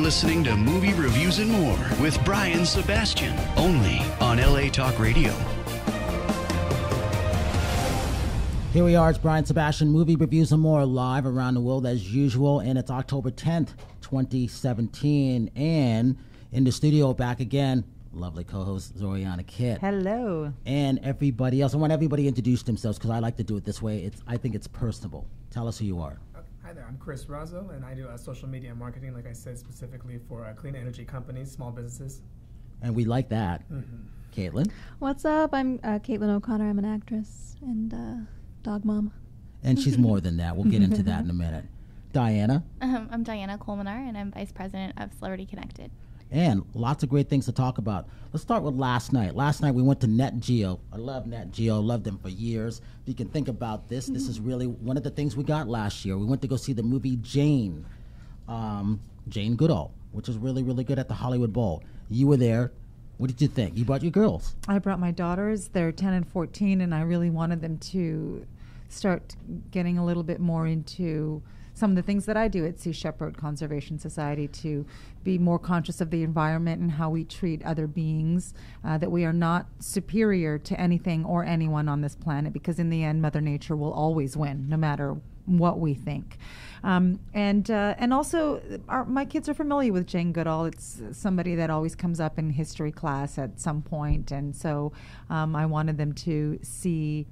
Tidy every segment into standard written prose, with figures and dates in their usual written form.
listening to Movie Reviews and More with Brian Sebastian, only on LA Talk Radio. Here we are, it's Brian Sebastian, Movie Reviews and More, live around the world as usual, and it's October 10th, 2017, and in the studio back again, lovely co-host Zoriana Kitt. Hello. And everybody else. I want everybody to introduce themselves because I like to do it this way. I think it's personable. Tell us who you are. Hi there, I'm Chris Razzo, and I do social media marketing, like I said, specifically for clean energy companies, small businesses. And we like that. Caitlin. What's up? I'm Caitlin O'Connor. I'm an actress and dog mom. And she's more than that. We'll get into that in a minute. Diana. I'm Diana Colemenar, and I'm Vice President of Celebrity Connected. And lots of great things to talk about. Let's start with last night. Last night we went to NetGeo. I love NetGeo, loved them for years. If you can think about this, this is really one of the things we got last year. We went to go see the movie Jane, Jane Goodall, which was really, really good at the Hollywood Bowl. You were there. What did you think? You brought your girls. I brought my daughters. They're 10 and 14, and I really wanted them to start getting a little bit more into some of the things that I do at Sea Shepherd Conservation Society, to be more conscious of the environment and how we treat other beings, that we are not superior to anything or anyone on this planet, because in the end, Mother Nature will always win, no matter what we think. And also, my kids are familiar with Jane Goodall. It's somebody that always comes up in history class at some point, and so I wanted them to see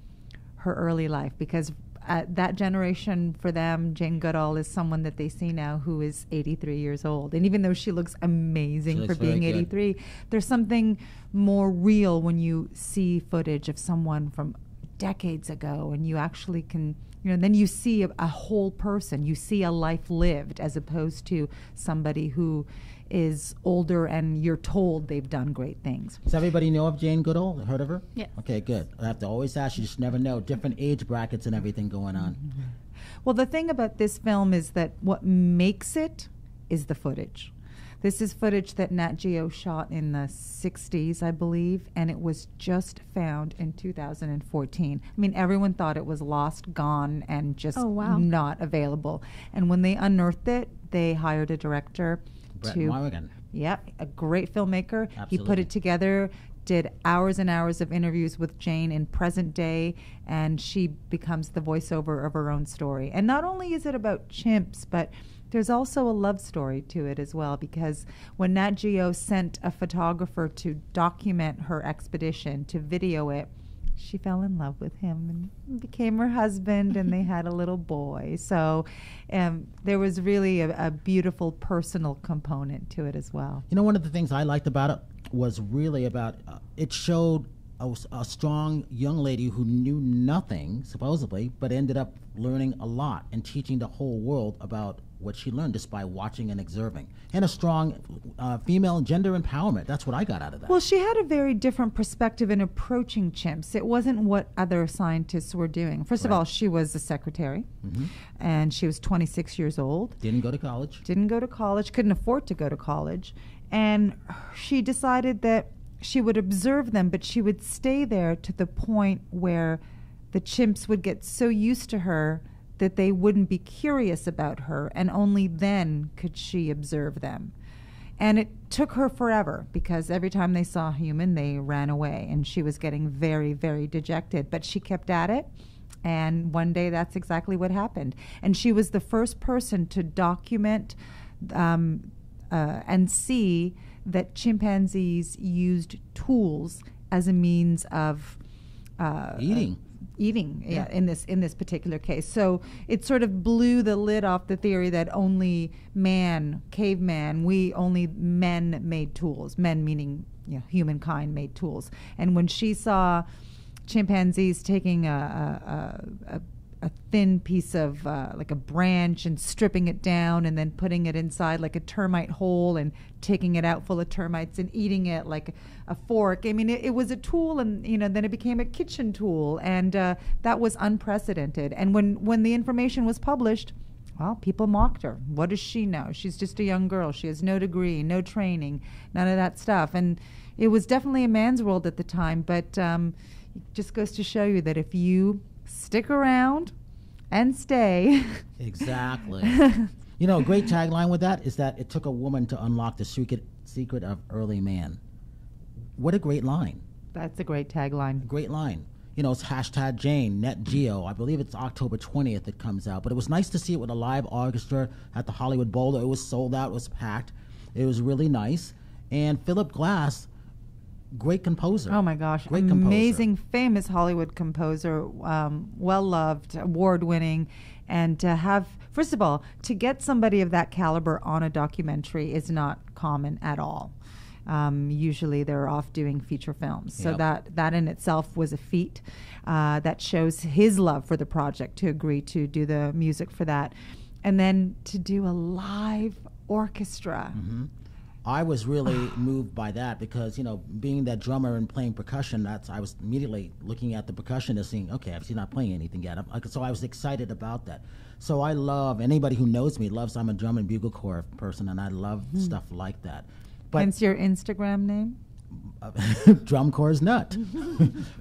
her early life, because that generation, for them, Jane Goodall is someone that they see now who is 83 years old. And even though she looks amazing for being 83, there's something more real when you see footage of someone from decades ago, and you actually can, then you see a whole person. You see a life lived, as opposed to somebody who is older and you're told they've done great things. Does everybody know of Jane Goodall? Heard of her? Yeah. Okay, good. I have to always ask, you just never know. Different age brackets and everything going on. Well, the thing about this film is that what makes it is the footage. This is footage that Nat Geo shot in the 60s, I believe, and it was just found in 2014. I mean, everyone thought it was lost, gone, and just not available. And when they unearthed it, they hired a director. Brett Morrigan. Yeah, a great filmmaker. Absolutely. He put it together, did hours and hours of interviews with Jane in present day, and she becomes the voiceover of her own story. And not only is it about chimps, but there's also a love story to it as well, because when Nat Geo sent a photographer to document her expedition, to video it, she fell in love with him and became her husband, and they had a little boy. So there was really a beautiful personal component to it as well. You know, one of the things I liked about it was really about, it showed a strong young lady who knew nothing, supposedly, but ended up learning a lot and teaching the whole world about what she learned just by watching and observing. And a strong female gender empowerment. That's what I got out of that. Well, she had a very different perspective in approaching chimps. It wasn't what other scientists were doing. First of all, she was a secretary, and she was 26 years old. Didn't go to college. Couldn't afford to go to college. And she decided that she would observe them, but she would stay there to the point where the chimps would get so used to her that they wouldn't be curious about her, and only then could she observe them. And it took her forever, because every time they saw a human, they ran away, and she was getting very, very dejected. But she kept at it, and one day that's exactly what happened. And she was the first person to document and see that chimpanzees used tools as a means of eating, in this particular case. So it sort of blew the lid off the theory that only caveman, only men made tools. Men meaning humankind made tools. And when she saw chimpanzees taking a thin piece of like a branch and stripping it down and then putting it inside like a termite hole and taking it out full of termites and eating it like a fork. I mean, it was a tool, and then it became a kitchen tool, and that was unprecedented. And when the information was published, well, people mocked her. What does she know? She's just a young girl. She has no degree, no training, none of that stuff. And it was definitely a man's world at the time, but it just goes to show you that if you stick around and stay. Exactly. You know, a great tagline with that is that it took a woman to unlock the secret of early man. What a great line. That's a great tagline. Great line. You know, it's hashtag Jane, NetGeo. I believe it's October 20th it comes out. But it was nice to see it with a live orchestra at the Hollywood Bowl. It was sold out. It was packed. It was really nice. And Philip Glass, great composer. Oh my gosh, great amazing, composer. famous Hollywood composer, well-loved, award-winning. And to have, first of all, to get somebody of that caliber on a documentary is not common at all. Usually they're off doing feature films. So that in itself was a feat that shows his love for the project to agree to do the music for that. And then to do a live orchestra. Mm-hmm. I was really moved by that because, you know, being that drummer and playing percussion, I was immediately looking at the percussionist saying, okay, he's not playing anything yet. So I was excited about that. So I love, anybody who knows me loves, I'm a drum and bugle corps person, and I love stuff like that. But hence your Instagram name? Drum Corps Nut,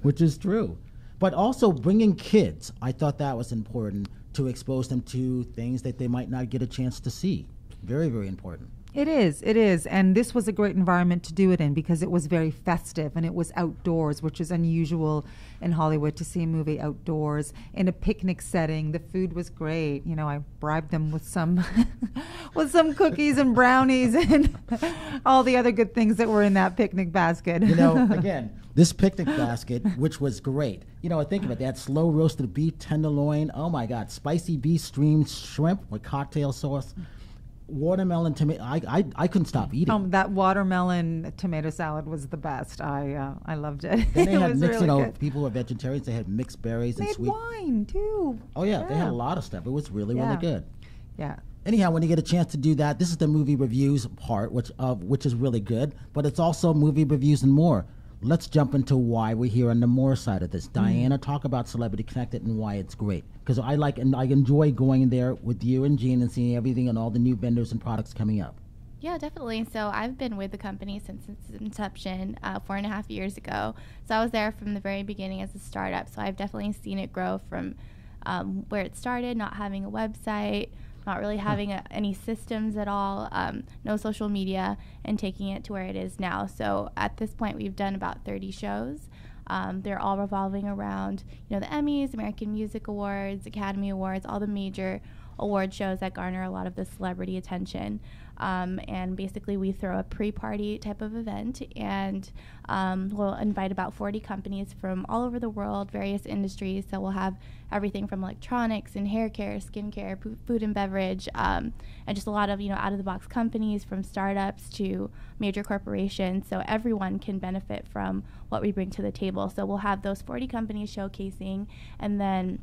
which is true. But also bringing kids, I thought that was important to expose them to things that they might not get a chance to see. Very, very important. It is. And this was a great environment to do it in because it was very festive and it was outdoors, which is unusual in Hollywood to see a movie outdoors in a picnic setting. The food was great. You know, I bribed them with some with some cookies and brownies and all the other good things that were in that picnic basket. You know, again, this picnic basket, which was great. You know, I think of it, that slow roasted beef tenderloin. Oh my God, spicy beef steamed shrimp with cocktail sauce. Watermelon tomato. I couldn't stop eating. That watermelon tomato salad was the best. I loved it. Then they It had was mixed, really you know, good. people who are vegetarians, they had mixed berries They and had sweet. wine too. Oh yeah, they had a lot of stuff. It was really, really good. Yeah. Anyhow, when you get a chance to do that, this is the movie reviews part, which is really good, but it's also movie reviews and more. Let's jump into why we're here on the more side of this. Diana, talk about Celebrity Connected and why it's great. Because I enjoy going there with you and Jean and seeing everything and all the new vendors and products coming up. Yeah, definitely. So I've been with the company since its inception 4.5 years ago. So I was there from the very beginning as a startup. So I've definitely seen it grow from where it started, not having a website, not really having any systems at all, no social media, and taking it to where it is now. So at this point, we've done about 30 shows. They're all revolving around, the Emmys, American Music Awards, Academy Awards, all the major award shows that garner a lot of the celebrity attention. And basically we throw a pre-party type of event, and we'll invite about 40 companies from all over the world, various industries. So we'll have everything from electronics and hair care, skincare, food and beverage, and just a lot of, out-of-the-box companies, from startups to major corporations. So everyone can benefit from what we bring to the table. So we'll have those 40 companies showcasing, and then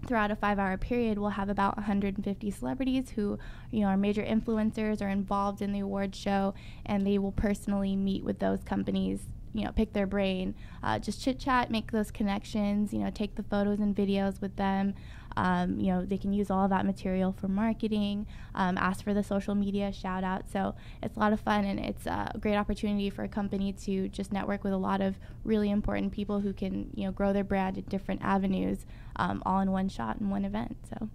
throughout a 5-hour period, we'll have about 150 celebrities who, are major influencers or involved in the award show, and they will personally meet with those companies, pick their brain, just chit-chat, make those connections, take the photos and videos with them. They can use all of that material for marketing, ask for the social media shout out. So it's a lot of fun, and it's a great opportunity for a company to just network with a lot of really important people who can, grow their brand in different avenues, all in one shot in one event. So,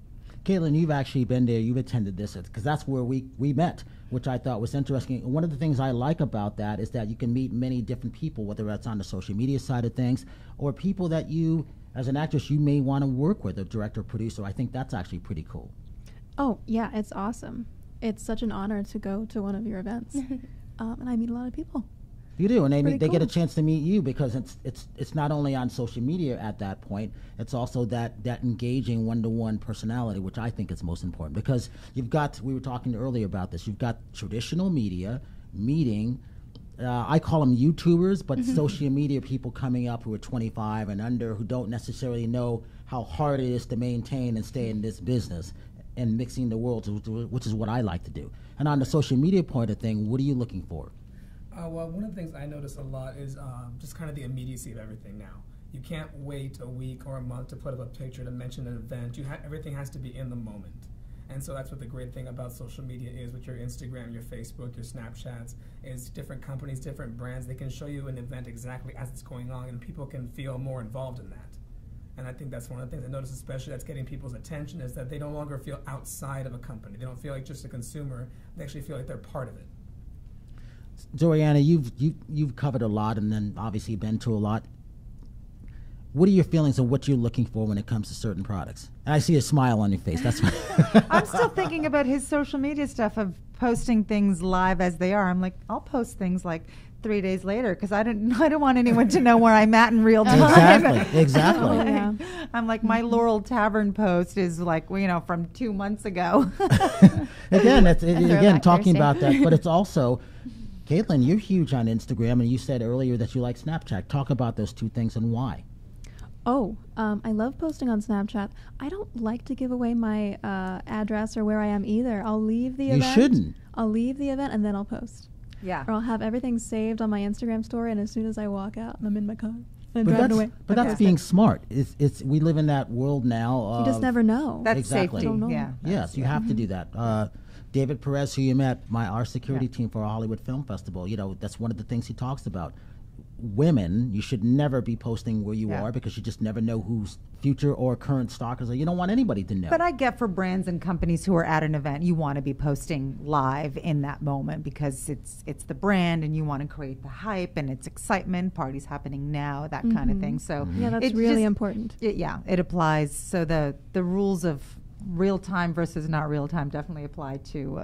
Caitlin, you've actually been there. You've attended this because that's where we met, which I thought was interesting. One of the things I like about that is that you can meet many different people, whether that's on the social media side of things or people that you, as an actress, you may want to work with, a director, producer. I think that's actually pretty cool. Oh, yeah, it's awesome. It's such an honor to go to one of your events. And I meet a lot of people. You do, and they get a cool. chance to meet you because it's not only on social media at that point, it's also that engaging one-to-one personality, which I think is most important, because you've got, we were talking earlier about this, you've got traditional media meeting, I call them YouTubers, but social media people coming up who are 25 and under, who don't necessarily know how hard it is to maintain and stay in this business and mixing the worlds, which is what I like to do. And on the social media point of thing, what are you looking for? Well, one of the things I notice a lot is just kind of the immediacy of everything now. You can't wait a week or a month to put up a picture to mention an event. Everything has to be in the moment. And so that's what the great thing about social media is with your Instagram, your Facebook, your Snapchats, is different companies, different brands. They can show you an event exactly as it's going on, and people can feel more involved in that. And I think that's one of the things I notice, especially that's getting people's attention, is that they no longer feel outside of a company. They don't feel like just a consumer. They actually feel like they're part of it. Joanna, you've covered a lot, and then obviously been to a lot. What are your feelings of what you're looking for when it comes to certain products? And I see a smile on your face. That's why. I'm still thinking about his social media stuff of posting things live as they are. I'm like, I'll post things like 3 days later because I don't want anyone to know where I'm at in real time. Exactly. Oh, yeah. I'm like, my Laurel Tavern post is like, from 2 months ago. Again, talking about that, but it's also, Caitlin, you're huge on Instagram, and you said earlier that you like Snapchat. Talk about those two things and why. I love posting on Snapchat. I don't like to give away my address or where I am either. I'll leave the event. You shouldn't. I'll leave the event and then I'll post. Yeah. Or I'll have everything saved on my Instagram story, and as soon as I walk out and I'm in my car, I'm driving away. But that's being smart. It's we live in that world now. You just never know. That's Exactly. safety. Don't know. Yeah. Yes, you have to do that. David Perez, who you met, our security team for our Hollywood Film Festival, that's one of the things he talks about. Women, you should never be posting where you are because you just never know who's future or current stalkers are. You don't want anybody to know. But I get for brands and companies who are at an event, you want to be posting live in that moment because it's the brand and you want to create the hype and it's excitement, parties happening now, that kind of thing. So Yeah, that's really important. It applies. So the rules of real time versus not real time definitely apply to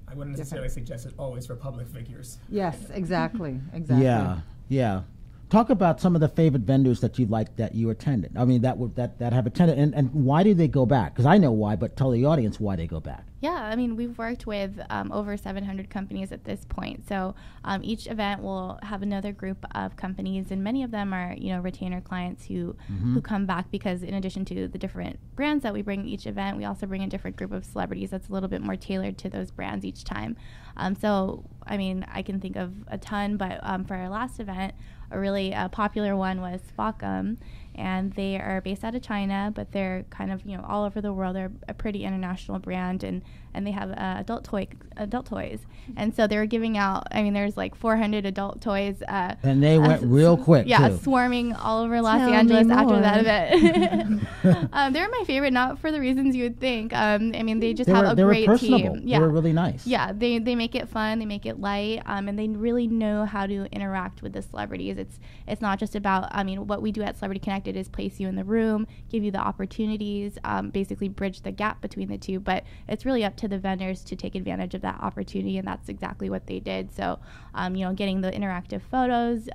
I wouldn't necessarily suggest it always for public figures. Yes, exactly. Yeah. Talk about some of the favorite vendors that you like that you attended. I mean, that have attended, and why do they go back? Because I know why, but tell the audience why they go back. Yeah, I mean, we've worked with over 700 companies at this point. So each event will have another group of companies, and many of them are, retainer clients who come back because in addition to the different brands that we bring each event, we also bring a different group of celebrities that's a little bit more tailored to those brands each time. So, I mean, I can think of a ton, but for our last event, a really popular one was Spockham, and they are based out of China, but they're kind of all over the world. They're a pretty international brand, and they have adult toys, and so they were giving out. I mean, there's like 400 adult toys, and they went real quick. Yeah, too. Swarming all over Los Tell Angeles me after more. that event. They're my favorite, not for the reasons you would think. I mean, they just have a great personable. team. Yeah, They were really nice. Yeah, they make it fun, they make it light, and they really know how to interact with the celebrities. It's not just about, I mean, what we do at Celebrity Connected is place you in the room, give you the opportunities, basically bridge the gap between the two, but it's really up to the vendors to take advantage of that opportunity, and that's exactly what they did. So, getting the interactive photos,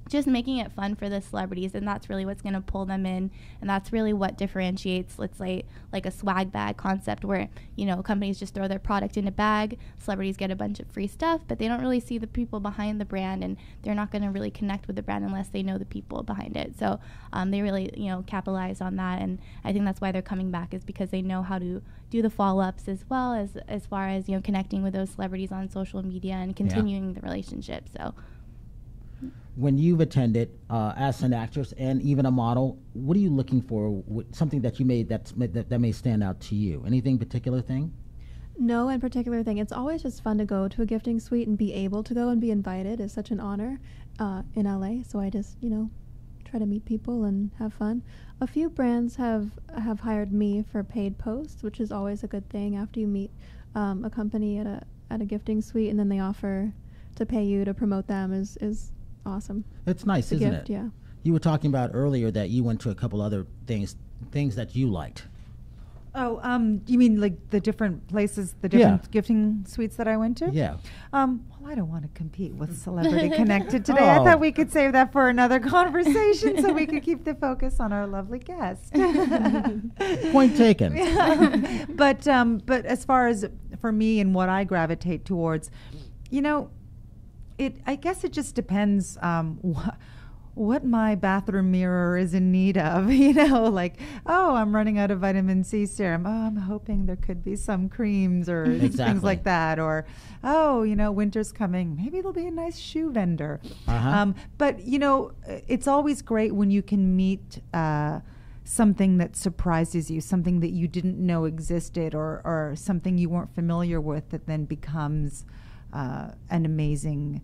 just making it fun for the celebrities, and that's really what's going to pull them in, and that's really what differentiates, let's say, like a swag bag concept where, companies just throw their product in a bag, celebrities get a bunch of free stuff, but they don't really see the people behind the brand, and they're not going to really connect with the brand unless they know the people behind it. So they really, capitalize on that, and I think that's why they're coming back, is because they know how to do the follow-ups as well as far as, connecting with those celebrities on social media and continuing the relationship. So when you've attended as an actress and even a model, what are you looking for? Something that you made that may stand out to you? Anything particular thing? No in particular thing. It's always just fun to go to a gifting suite and be able to go and be invited is such an honor in LA. So I just, try to meet people and have fun. A few brands have hired me for paid posts, which is always a good thing after you meet a company at a gifting suite and then they offer to pay you to promote them is awesome. It's nice, isn't it? Yeah. You were talking about earlier that you went to a couple other things that you liked. Oh, you mean like the different places, the different gifting suites that I went to? Yeah. Well, I don't want to compete with Celebrity Connected today. I thought we could save that for another conversation so we could keep the focus on our lovely guest. Point taken. But as far as for me and what I gravitate towards, I guess it just depends what my bathroom mirror is in need of. I'm running out of vitamin C serum. Oh, I'm hoping there could be some creams or things like that. Or, winter's coming. Maybe it'll be a nice shoe vendor. But, it's always great when you can meet something that surprises you, something that you didn't know existed or something you weren't familiar with that then becomes an amazing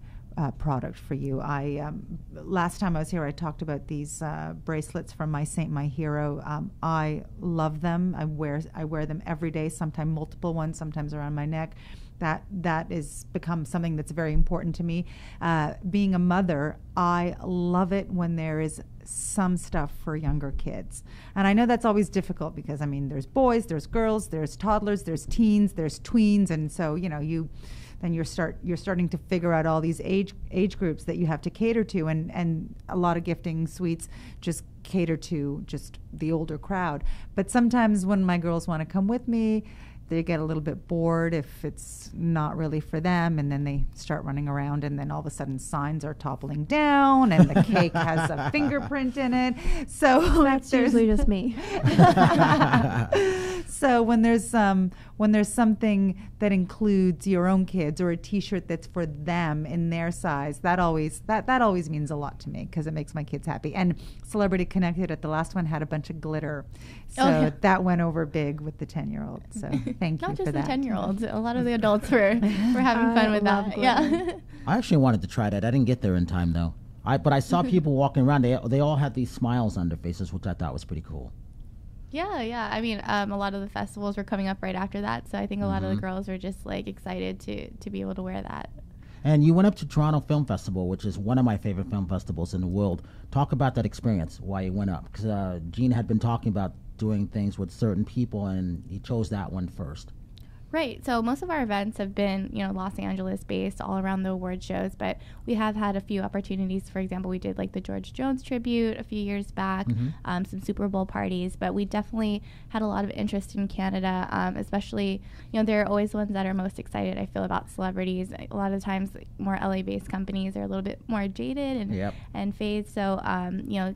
product for you. I last time I was here, I talked about these bracelets from My Saint, My Hero. I love them. I wear them every day. Sometimes multiple ones. Sometimes around my neck. That has become something that's very important to me. Being a mother, I love it when there is some stuff for younger kids. And I know that's always difficult because, I mean, there's boys, there's girls, there's toddlers, there's teens, there's tweens, and so, you're starting to figure out all these age groups that you have to cater to, and a lot of gifting suites just cater to just the older crowd. But sometimes when my girls want to come with me, they get a little bit bored if it's not really for them, and then they start running around, and then all of a sudden signs are toppling down, and the cake has a fingerprint in it. So that's usually just me. So when there's something that includes your own kids or a T-shirt that's for them in their size, that always means a lot to me because it makes my kids happy. And Celebrity Connected at the last one had a bunch of glitter, so that went over big with the 10-year-olds. So thank you Not for just the that. 10-year-olds. A lot of the adults were having fun with that. Yeah. I actually wanted to try that. I didn't get there in time though. But I saw people walking around. They all had these smiles on their faces, which I thought was pretty cool. Yeah. I mean, a lot of the festivals were coming up right after that, so I think a lot of the girls were just like excited to be able to wear that. And you went up to Toronto Film Festival, which is one of my favorite film festivals in the world. Talk about that experience, why you went up. Because Gene had been talking about doing things with certain people, and he chose that one first. Right. So most of our events have been, Los Angeles based all around the award shows, but we have had a few opportunities. For example, we did like the George Jones tribute a few years back, some Super Bowl parties, but we definitely had a lot of interest in Canada, especially, there are always ones that are most excited, I feel, about celebrities. A lot of times more LA based companies are a little bit more jaded and phased. So,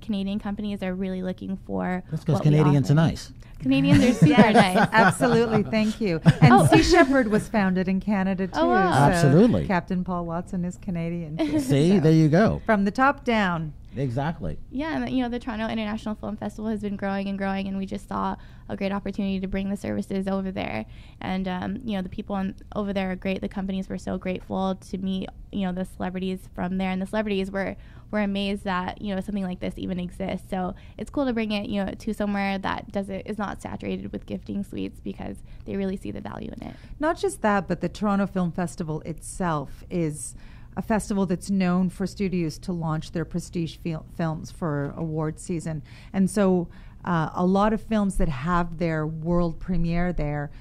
Canadian companies are really looking for. That's because Canadians are nice. Canadians are super nice. Absolutely, thank you. And Sea Shepherd was founded in Canada too. Oh, wow. So Absolutely. Captain Paul Watson is Canadian too. See, so there you go. From the top down. Exactly. Yeah, and the Toronto International Film Festival has been growing, and we just saw a great opportunity to bring the services over there. And the people over there are great. The companies were so grateful to meet the celebrities from there, and the celebrities were amazed that something like this even exists. So it's cool to bring it to somewhere that is not saturated with gifting suites because they really see the value in it. Not just that, but the Toronto Film Festival itself is a festival that's known for studios to launch their prestige films for award season. And so a lot of films that have their world premiere there,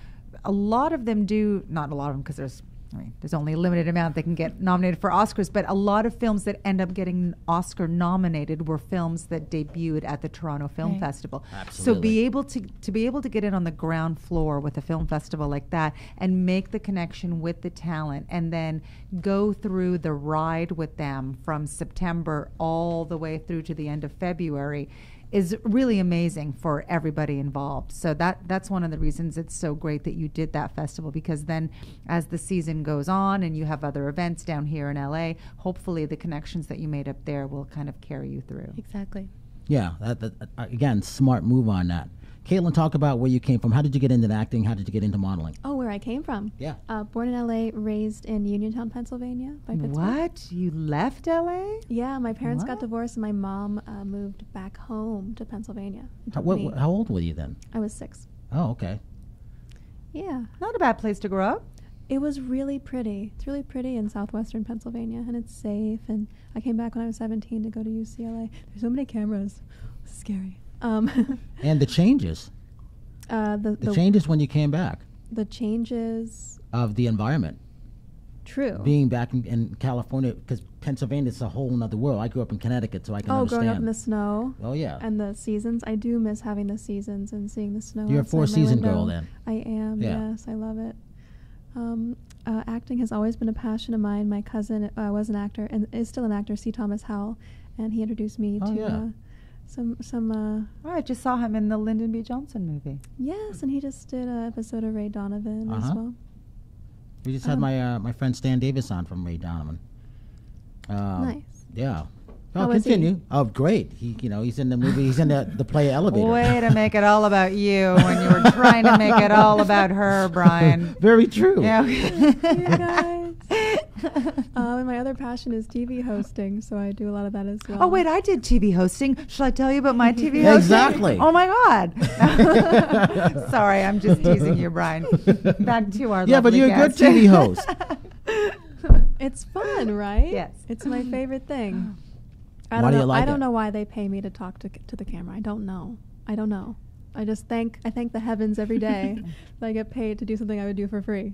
a lot of them do, not a lot of them because there's only a limited amount that can get nominated for Oscars, but a lot of films that end up getting Oscar nominated were films that debuted at the Toronto Film Festival. Absolutely. So be able to get in on the ground floor with a film festival like that and make the connection with the talent and then go through the ride with them from September all the way through to the end of February is really amazing for everybody involved. So that's one of the reasons it's so great that you did that festival, because then as the season goes on and you have other events down here in LA, hopefully the connections that you made up there will kind of carry you through. Exactly. Yeah, again, smart move on that. Caitlin, talk about where you came from. How did you get into acting? How did you get into modeling? Oh, where I came from? Yeah. Born in LA, raised in Uniontown, Pennsylvania by Pittsburgh. What? You left LA? Yeah, my parents got What? divorced and my mom moved back home to Pennsylvania. How old were you then? I was 6. Oh, okay. Yeah. Not a bad place to grow up. It was really pretty. It's really pretty in southwestern Pennsylvania, and it's safe. And I came back when I was 17 to go to UCLA. There's so many cameras. It's scary. And the changes. The changes when you came back. The changes. Of the environment. True. Being back in California, because Pennsylvania is a whole nother world. I grew up in Connecticut, so I can understand. Growing up in the snow. Oh, yeah. And the seasons. I do miss having the seasons and seeing the snow. You're a outside my four-season window. girl then. I am, Yeah. yes. I love it. Acting has always been a passion of mine. My cousin was an actor and is still an actor, C. Thomas Howell, and he introduced me to some. I just saw him in the Lyndon B. Johnson movie. Yes, and he just did an episode of Ray Donovan as well. We just had my friend Stan Davis on from Ray Donovan. Nice. Yeah. How Oh, was he? continue. Oh, great. He's in the movie. He's in the play Elevator. Way to make it all about you when you were trying to make it all about her, Brian. Very true. Yeah. You guys. And my other passion is TV hosting, so I do a lot of that as well. Oh, wait, I did TV hosting. Should I tell you about my TV hosting? Exactly. Oh, my God. Sorry, I'm just teasing you, Brian. Back to our Yeah, but lovely you're guest. a good TV host. It's fun, right? Yes. It's my favorite thing. Why do you like I don't it? know why they pay me to talk to the camera. I don't know. I just thank the heavens every day that I get paid to do something I would do for free.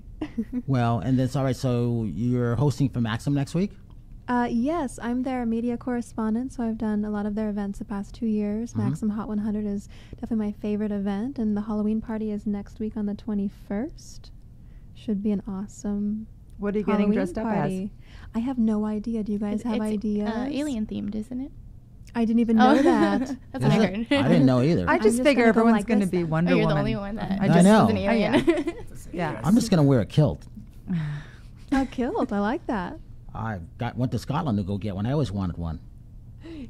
Well, and that's all right. So you're hosting for Maxim next week? Yes, I'm their media correspondent, so I've done a lot of their events the past 2 years. Mhm. Maxim Hot 100 is definitely my favorite event, and the Halloween party is next week on the 21st. Should be an awesome What are you getting Halloween dressed up party. I have no idea. Do you guys have ideas? Alien themed, isn't it? I didn't even know that. That's Is what I it? heard. I didn't know either. I just just figure gonna go everyone's like going to this be then. Wonder Oh, you're Woman. the only one that I know. is an alien. Yeah. I'm just going to wear a kilt. A kilt. I like that. I went to Scotland to go get one. I always wanted one.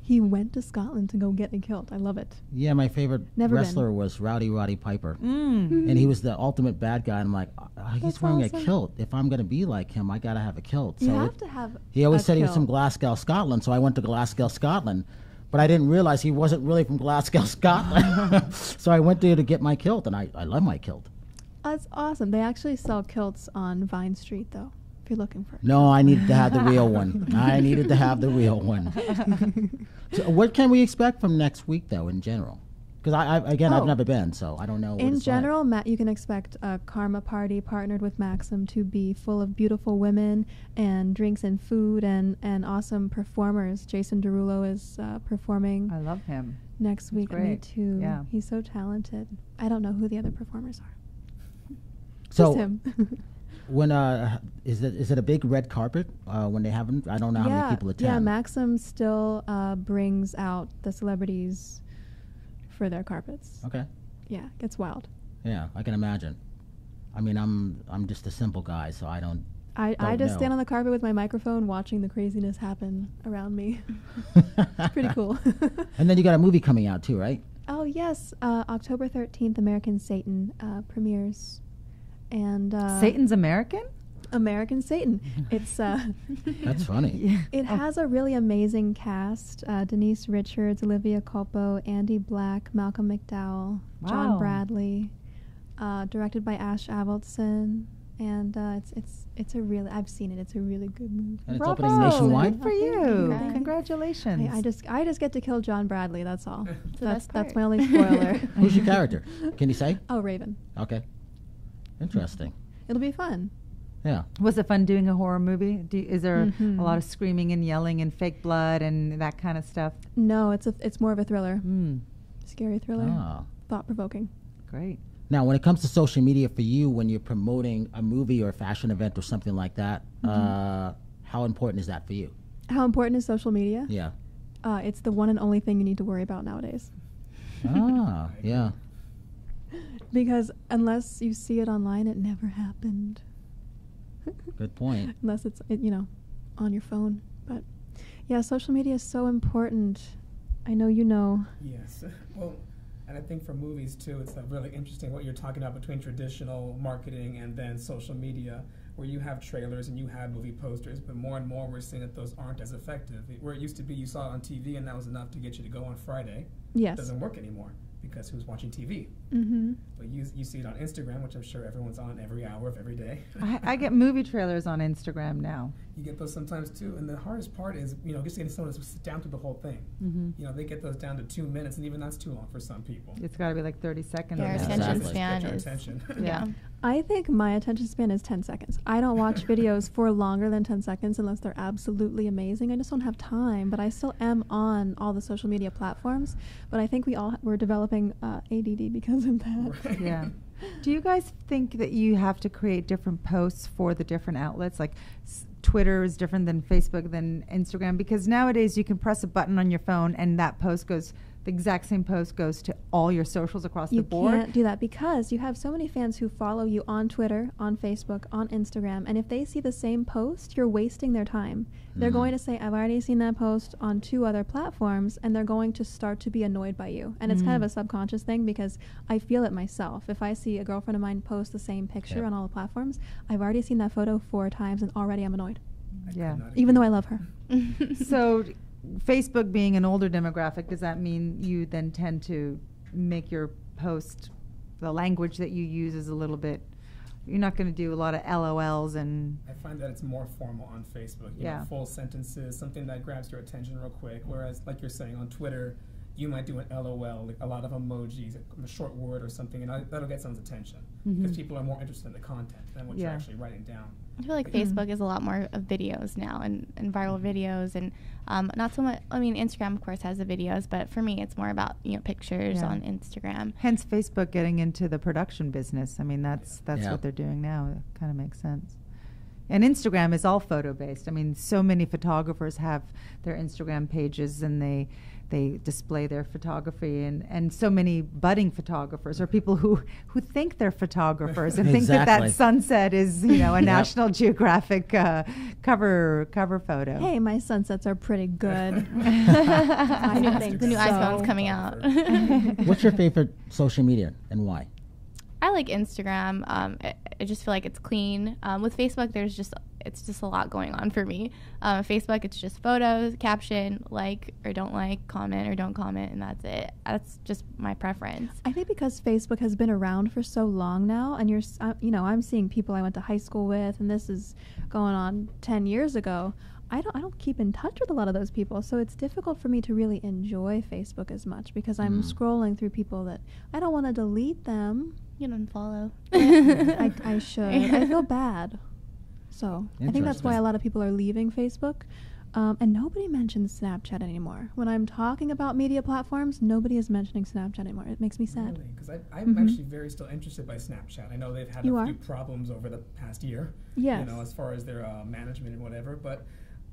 He went to Scotland to go get a kilt. I love it. Yeah, my favorite Never been. wrestler was Roddy Piper. Mm. And he was the ultimate bad guy. And I'm like, he's That's wearing awesome. a kilt. If I'm going to be like him, I got to have a kilt. You So have to have. he always a said he was from kilt. Glasgow, Scotland. So I went to Glasgow, Scotland. But I didn't realize he wasn't really from Glasgow, Scotland. So I went there to get my kilt, and I love my kilt. That's awesome. They actually sell kilts on Vine Street, though, if you're looking for it. No, I needed to have the real one. I needed to have the real one. So what can we expect from next week, though, in general? Because I've Oh. never been, so I don't know. What In it's like. general, you can expect a karma party partnered with Maxim to be full of beautiful women and drinks and food and awesome performers. Jason Derulo is performing I love him. next week. Me great. too. Yeah. He's so talented. I don't know who the other performers are. So Just him. when is it a big red carpet when they have them? I don't know how many people attend. Yeah, Maxim still brings out the celebrities for their carpets. Okay. Yeah, it's wild. Yeah, I can imagine. I mean, I'm just a simple guy, so I don't. I Don't just know. stand on the carpet with my microphone watching the craziness happen around me. It's pretty cool. And then you got a movie coming out too, right? Oh, yes. October 13th, American Satan premieres. And Satan's American? American Satan. It's That's funny. it has a really amazing cast. Denise Richards, Olivia Culpo, Andy Black, Malcolm McDowell, Wow. John Bradley. Directed by Ash Avildsen. And it's a really, I've seen it. It's a really good movie. And it's Bravo. opening nationwide. Good for Oh, thank you. you. Congratulations. I just get to kill John Bradley. That's all. the best That's part. my only spoiler. Who's your character? Can you say? Oh, Raven. Okay. Interesting. It'll be fun. Yeah. Was it fun doing a horror movie? Is there Mhm. a lot of screaming and yelling and fake blood and that kind of stuff? No, it's more of a thriller, Mm, scary thriller, Ah. thought provoking. great. Now, when it comes to social media for you, when you're promoting a movie or a fashion event or something like that, how important is that for you? How important is social media? Yeah. It's the one and only thing you need to worry about nowadays. Ah, yeah. Because unless you see it online, it never happened. Good point. Unless it's on your phone. But yeah, social media is so important. I know you know. Yes. Well, and I think for movies too, it's really interesting what you're talking about between traditional marketing and then social media, where you have trailers and you have movie posters, but more and more we're seeing that those aren't as effective. Where it used to be you saw it on TV and that was enough to get you to go on Friday. Yes. It doesn't work anymore because who's watching TV? Mm-hmm. But you see it on Instagram, which I'm sure everyone's on every hour of every day. I get movie trailers on Instagram now. You get those sometimes too, and the hardest part is just getting someone to sit down through the whole thing. Mm-hmm. They get those down to 2 minutes, and even that's too long for some people. It's got to be like 30 seconds. Their or Yeah, attention exactly. span Get your is. attention. Yeah. I think my attention span is 10 seconds. I don't watch videos for longer than 10 seconds unless they're absolutely amazing. I just don't have time, but I still am on all the social media platforms. But I think we're developing ADD because of that. Right. Yeah. Do you guys think that you have to create different posts for the different outlets? Like Twitter is different than Facebook than Instagram? Because nowadays you can press a button on your phone and that post goes, the exact same post goes to all your socials across You the board. can't do that because you have so many fans who follow you on Twitter, on Facebook, on Instagram, and if they see the same post, you're wasting their time. They're going to say, I've already seen that post on 2 other platforms, and they're going to start to be annoyed by you. And it's kind of a subconscious thing because I feel it myself. If I see a girlfriend of mine post the same picture Yep. on all the platforms, I've already seen that photo 4 times, and already I'm annoyed. Yeah. Even though I love her. So Facebook being an older demographic, does that mean you then tend to make your post, the language that you use is a little bit, you're not going to do a lot of LOLs and... I find that it's more formal on Facebook. You know, full sentences, something that grabs your attention real quick. Whereas, like you're saying, on Twitter, you might do an LOL, like a lot of emojis, a short word or something, and that'll get someone's attention. Because people are more interested in the content than what you're actually writing down. I feel like Facebook is a lot more of videos now and viral videos and not so much. I mean, Instagram of course has the videos, but for me it's more about pictures on Instagram. Hence Facebook getting into the production business. I mean that's what they're doing now. It kind of makes sense. And Instagram is all photo based. I mean, so many photographers have their Instagram pages and they display their photography, and so many budding photographers or people who think they're photographers and think that sunset is a National Geographic cover photo. Hey, my sunsets are pretty good. The new iPhone's coming out. What's your favorite social media and why? I like Instagram. I just feel like it's clean. With Facebook, it's just a lot going on for me. Facebook, it's just photos, caption, like or don't like, comment or don't comment, and that's it. That's just my preference. I think because Facebook has been around for so long now, and I'm seeing people I went to high school with, and this is going on 10 years ago. I don't keep in touch with a lot of those people, so it's difficult for me to really enjoy Facebook as much because I'm scrolling through people that I don't want to delete them. You don't follow. I should. I feel bad. So I think that's why a lot of people are leaving Facebook. And nobody mentions Snapchat anymore. When I'm talking about media platforms, nobody is mentioning Snapchat anymore. It makes me sad. Really? Because I'm actually very still interested by Snapchat. I know they've had a few problems over the past year, as far as their management and whatever, but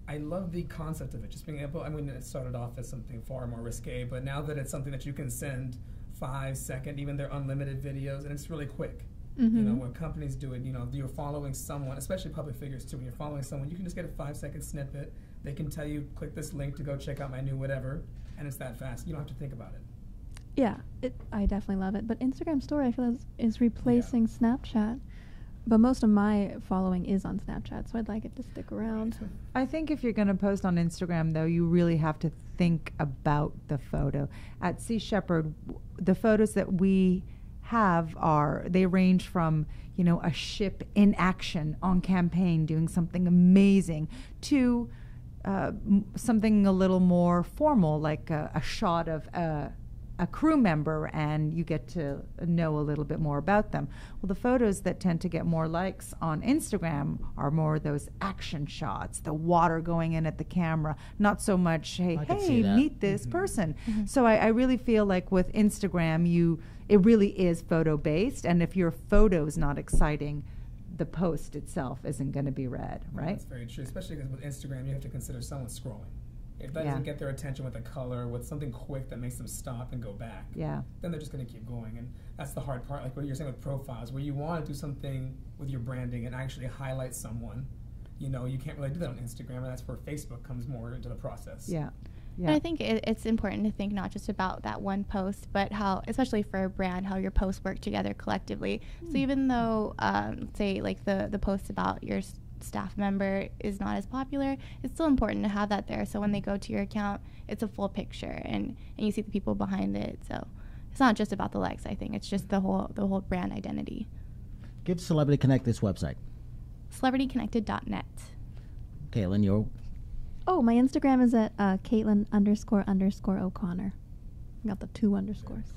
I love the concept of it. Just being able, it started off as something far more risque, but now that it's something that you can send 5-second, even their unlimited videos, and it's really quick. When companies do it, you're following someone, especially public figures too, when you're following someone, you can just get a 5-second snippet. They can tell you, click this link to go check out my new whatever, and it's that fast. You don't have to think about it. Yeah, I definitely love it. But Instagram Story, I feel, is replacing Snapchat. But most of my following is on Snapchat, so I'd like it to stick around. I think if you're going to post on Instagram, though, you really have to think about the photo. At Sea Shepherd, the photos that we have they range from a ship in action on campaign doing something amazing to something a little more formal, like a shot of a crew member, and you get to know a little bit more about them. Well, the photos that tend to get more likes on Instagram are more those action shots, the water going in at the camera, not so much, hey, meet this person. So I really feel like with Instagram, it really is photo-based, and if your photo is not exciting, the post itself isn't going to be read, right? That's very true, especially because with Instagram, you have to consider someone scrolling. If that doesn't get their attention with a color, with something quick that makes them stop and go back, then they're just going to keep going. And that's the hard part, like what you're saying with profiles, where you want to do something with your branding and actually highlight someone. You can't really do that on Instagram, and that's where Facebook comes more into the process. And I think it's important to think not just about that one post, but how, especially for a brand, how your posts work together collectively. So even though, say, like the post about your staff member is not as popular, it's still important to have that there. So when they go to your account, it's a full picture, and you see the people behind it. So it's not just about the likes. I think it's just the whole brand identity. Give Celebrity Connect this website. CelebrityConnected.net. Caitlin, your... Oh, my Instagram is at Caitlin__O'Connor. I got the 2 underscores.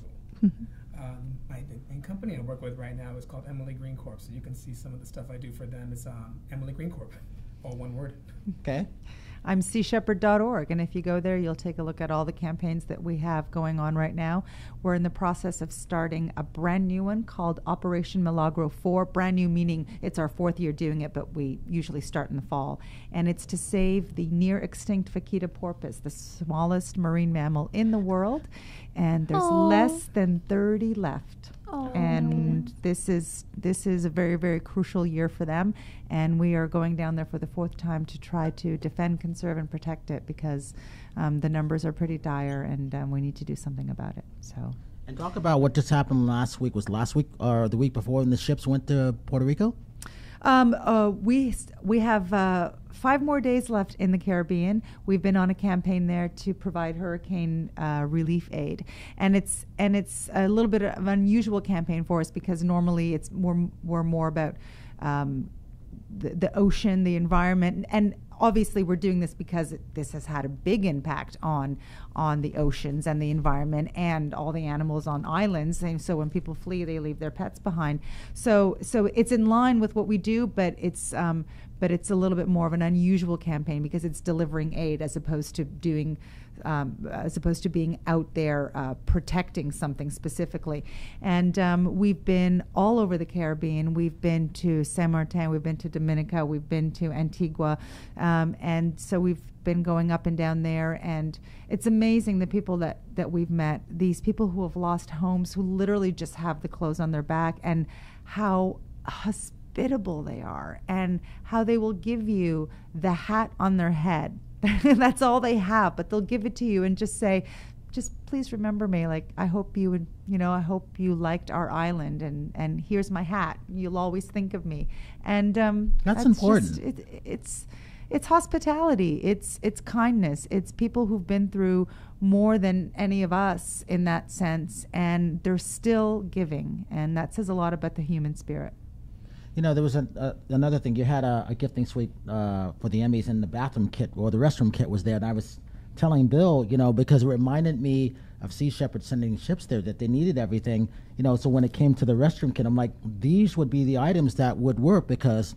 My company I work with right now is called Emily Green Corp, so you can see some of the stuff I do for them. It's Emily Green Corp, all one word. Okay. I'm seashepherd.org, and if you go there, you'll take a look at all the campaigns that we have going on right now. We're in the process of starting a brand new one called Operation Milagro 4. Brand new meaning it's our 4th year doing it, but we usually start in the fall. And it's to save the near-extinct vaquita porpoise, the smallest marine mammal in the world. And there's less than 30 left. And this is a very, very crucial year for them, and we are going down there for the 4th time to try to defend, conserve, and protect it, because the numbers are pretty dire, and we need to do something about it. So. And talk about what just happened last week. Was last week or the week before when the ships went to Puerto Rico? We have 5 more days left in the Caribbean. We've been on a campaign there to provide hurricane relief aid, and it's a little bit of an unusual campaign for us because normally we're more about the ocean, the environment, and obviously we're doing this because this has had a big impact on the oceans and the environment and all the animals on islands. And so when people flee, they leave their pets behind. So it's in line with what we do, but it's a little bit more of an unusual campaign because it's delivering aid as opposed to being out there protecting something specifically. And we've been all over the Caribbean. We've been to Saint Martin, we've been to Dominica, we've been to Antigua, and so we've been going up and down there. And it's amazing the people that we've met. These people who have lost homes, who literally just have the clothes on their back, and how hospitable they are, and how they will give you the hat on their head. That's all they have, but they'll give it to you and just say, just please remember me. Like, I hope you liked our island, and here's my hat. You'll always think of me. And that's important. It's hospitality. It's kindness. It's people who've been through more than any of us in that sense, and they're still giving. And that says a lot about the human spirit. You know, there was another thing. You had a gifting suite for the Emmys, and the bathroom kit or the restroom kit was there. And I was telling Bill, because it reminded me of Sea Shepherd sending ships there, that they needed everything. So when it came to the restroom kit, I'm like, these would be the items that would work because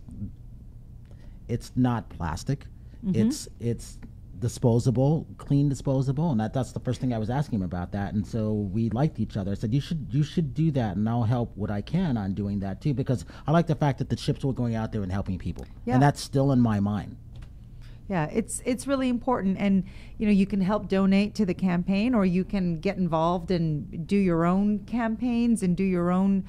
it's not plastic. Mm-hmm. It's disposable, clean disposable, and that's the first thing I was asking him about that. And so we liked each other. I said, you should do that, and I'll help what I can on doing that too, because I like the fact that the ships were going out there and helping people. Yeah. And that's still in my mind. Yeah, it's really important, and you can help donate to the campaign, or you can get involved and do your own campaigns and do your own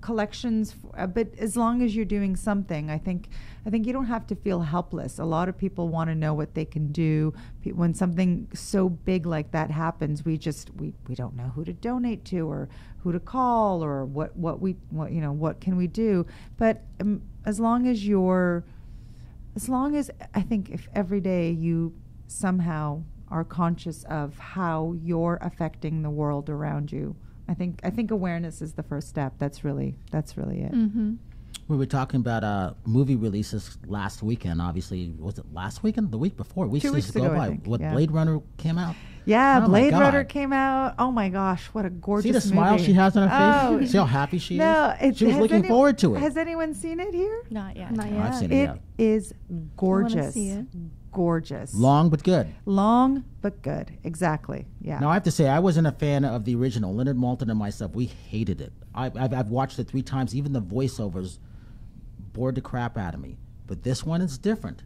collections. But as long as you're doing something, I think you don't have to feel helpless. A lot of people want to know what they can do when something so big like that happens. We don't know who to donate to, or who to call, or what can we do. But as long as I think if every day you somehow are conscious of how you're affecting the world around you, I think awareness is the first step. That's really it. Mm-hmm. We were talking about movie releases last weekend. Obviously, was it last weekend? The week before? 2 weeks ago, I think. What, yeah. Blade Runner came out? Yeah, Blade Runner came out. Oh my gosh, what a gorgeous movie. See the smile she has on her face? See how happy she is? She was looking forward to it. Has anyone seen it here? Not yet. Not yet. I've seen it. It is gorgeous. I want to see it. Gorgeous. Long but good. Long but good. Exactly. Yeah. Now I have to say I wasn't a fan of the original. Leonard Maltin and myself, we hated it. I've watched it 3 times. Even the voiceovers bored the crap out of me. But this one is different.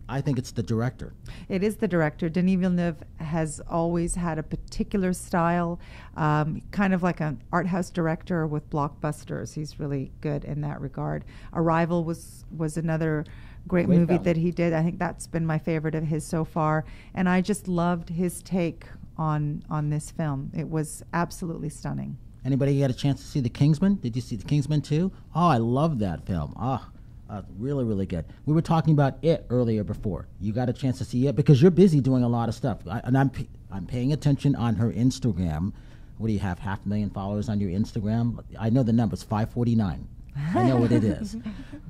I think it's the director. It is the director. Denis Villeneuve has always had a particular style, kind of like an art house director with blockbusters. He's really good in that regard. Arrival was another great movie that he did. I think that's been my favorite of his so far. And I just loved his take on this film. It was absolutely stunning. Anybody get a chance to see The Kingsman? Did you see The Kingsman too? Oh, I love that film. Really, really good. We were talking about it earlier before. You got a chance to see it because you're busy doing a lot of stuff. I'm paying attention on her Instagram. What do you have? 500,000 followers on your Instagram? I know the numbers. 549. I know what it is.